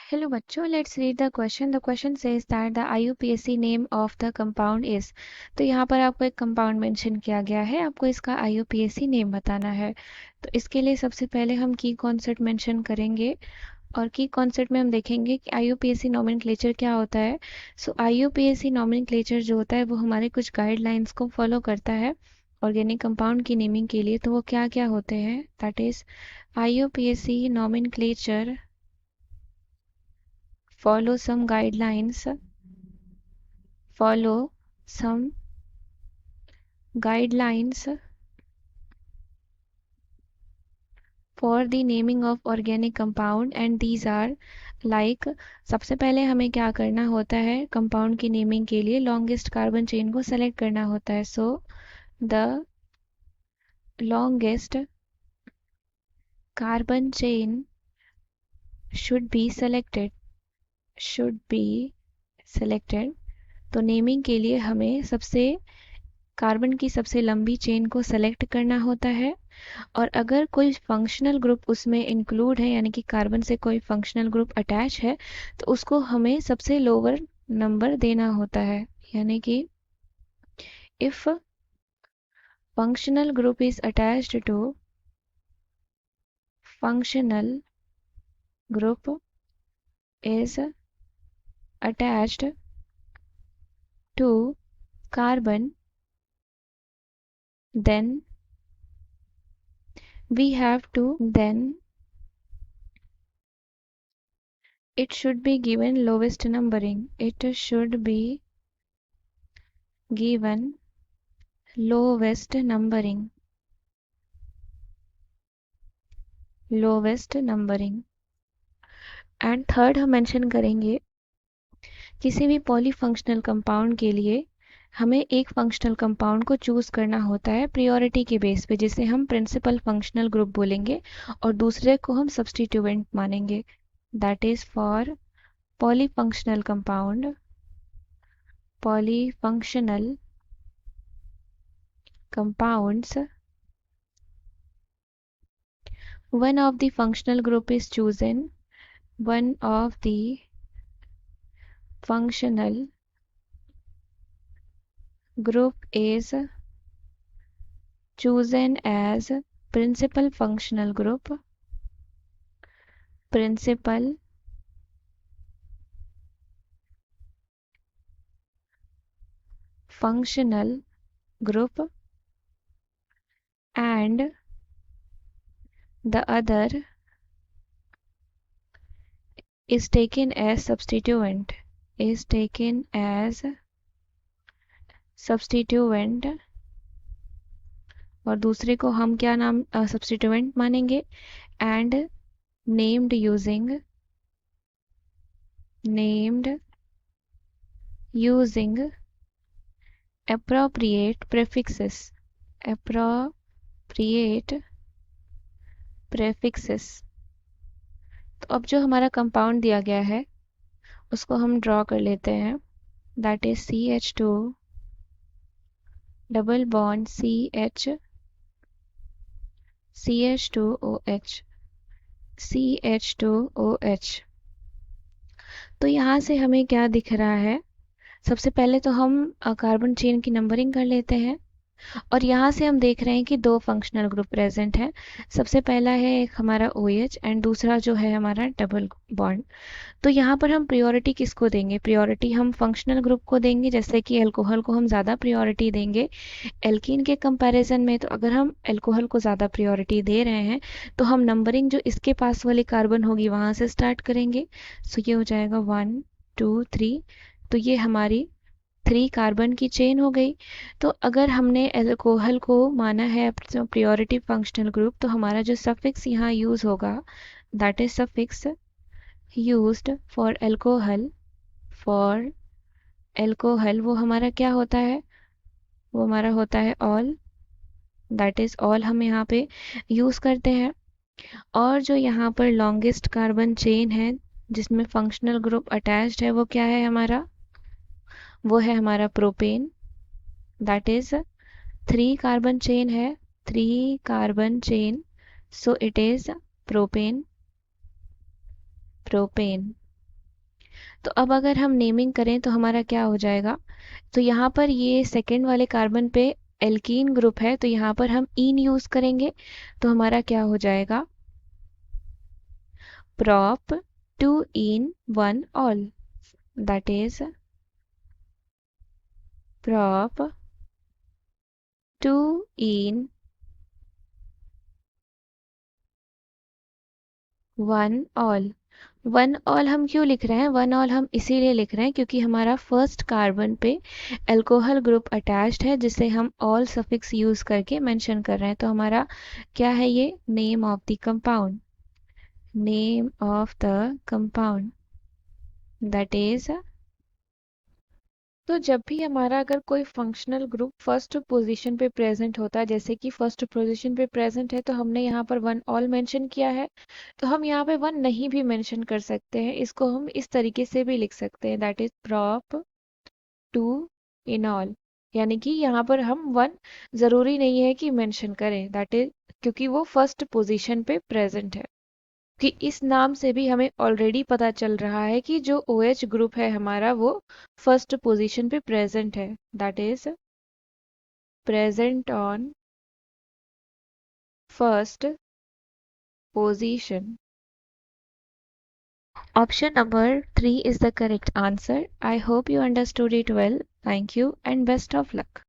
Hello बच्चों, let's read the question. The question says that the IUPAC name of the compound is. तो यहाँ पर आपको एक कंपाउंड मेंशन किया गया है, आपको इसका IUPAC नेम बताना है। तो इसके लिए सबसे पहले हम की कॉन्सेप्ट मेंशन करेंगे और की कॉन्सेप्ट में हम देखेंगे कि IUPAC नोमेनक्लेचर क्या होता है। सो IUPAC नोमेनक्लेचर जो होता है वो हमारे कुछ गाइडलाइंस को फॉलो करता है ऑर्गेनिक कंपाउंड की नेमिंग के लिए। तो वो क्या क्या होते हैं, that is IUPAC nomenclature follow some guidelines follow some guidelines for the naming of organic compound and these are like सबसे पहले हमें क्या करना होता है कंपाउंड की नेमिंग के लिए लॉन्गेस्ट कार्बन चेन को सेलेक्ट करना होता है। So the longest carbon chain should be selected तो नेमिंग के लिए हमें सबसे कार्बन की सबसे लंबी चेन को सेलेक्ट करना होता है और अगर कोई फंक्शनल ग्रुप उसमें इंक्लूड है यानी कि कार्बन से कोई फंक्शनल ग्रुप अटैच है तो उसको हमें सबसे लोअर नंबर देना होता है। यानी कि if functional group is attached to functional group is attached to carbon then it should be given lowest numbering. It should be given lowest numbering. And third हम मेंशन करेंगे किसी भी पॉलीफंक्शनल कंपाउंड के लिए हमें एक फंक्शनल कंपाउंड को choose करना होता है प्रायोरिटी के बेस पे जिसे हम प्रिंसिपल फंक्शनल ग्रुप बोलेंगे और दूसरे को हम सब्स्टिट्यूएंट मानेंगे। That is for polyfunctional compounds one of the functional group is chosen as principal functional group and the other is taken as substituent और दूसरे को हम क्या नाम सब्स्टिट्यूएंट मानेंगे and named using appropriate prefixes तो अब जो हमारा कंपाउंड दिया गया है उसको हम ड्रॉ कर लेते हैं। That is CH2 double bond CH2OH। तो यहाँ से हमें क्या दिख रहा है, सबसे पहले तो हम कार्बन चेन की नंबरिंग कर लेते हैं और यहाँ से हम देख रहे हैं कि दो फंक्शनल ग्रुप प्रेजेंट हैं। सबसे पहला है एक हमारा OH एंड दूसरा जो है हमारा डबल बॉन्ड। तो यहाँ पर हम प्रायोरिटी किसको देंगे, प्रायोरिटी हम फंक्शनल ग्रुप को देंगे। जैसे कि अल्कोहल को हम ज़्यादा प्रायोरिटी देंगे एल्कीन के कंपैरिजन में। तो अगर हम अल्कोहल को ज़्यादा प्रायोरिटी दे रहे हैं तो हम नंबरिंग जो इसके पास वाली कार्बन होगी वहाँ से स्टार्ट करेंगे। सो ये हो जाएगा 1 2 3। तो ये हमारी 3 कार्बन की चेन हो गई। तो अगर हमने अल्कोहल को माना है प्रायोरिटी फंक्शनल ग्रुप तो हमारा जो सफिक्स यहाँ यूज़ होगा that is suffix used for alcohol वो हमारा क्या होता है, वो हमारा होता है ऑल। दैट इज ऑल हम यहाँ पे यूज़ करते हैं। और जो यहाँ पर लॉन्गेस्ट कार्बन चेन है जिसमें फंक्शनल ग्रुप अटैच्ड है वो क्या है हमारा, वो है हमारा propane. That is 3 carbon chain है, 3 carbon chain, so it is propane. तो अब अगर हम नेमिंग करें तो हमारा क्या हो जाएगा, तो यहाँ पर ये सेकेंड वाले कार्बन पे एल्कीन ग्रुप है, तो यहाँ पर हम इन यूज करेंगे, तो हमारा क्या हो जाएगा, prop 2 in 1 all, that is prop 2 in 1 all। One all हम क्यों लिख रहे हैं, वन ऑल हम इसीलिए लिख रहे हैं क्योंकि हमारा फर्स्ट कार्बन पे अल्कोहल ग्रुप अटैच्ड है, जिसे हम ऑल सफिक्स यूज करके मेंशन कर रहे हैं। तो हमारा क्या है, ये name of the compound, name of the compound, that is. तो जब भी हमारा अगर कोई फंक्शनल ग्रुप फर्स्ट पोजीशन पे प्रेजेंट होता है, जैसे कि फर्स्ट पोजीशन पे प्रेजेंट है, तो हमने यहाँ पर वन ऑल मेंशन किया है, तो हम यहाँ पे वन नहीं भी मेंशन कर सकते हैं, इसको हम इस तरीके से भी लिख सकते हैं, that is prop 2 in all। यानी कि यहाँ पर हम वन जरूरी नहीं है कि मेंशन करें, दैट इज क्योंकि वो फर्स्ट पोजीशन पे प्रेजेंट है। कि इस नाम से भी हमें ऑलरेडी पता चल रहा है कि जो OH ग्रुप है हमारा वो फर्स्ट पोजीशन पे प्रेजेंट है, that is present on first position. Option number 3 is the correct answer. I hope you understood it well. Thank you and best of luck.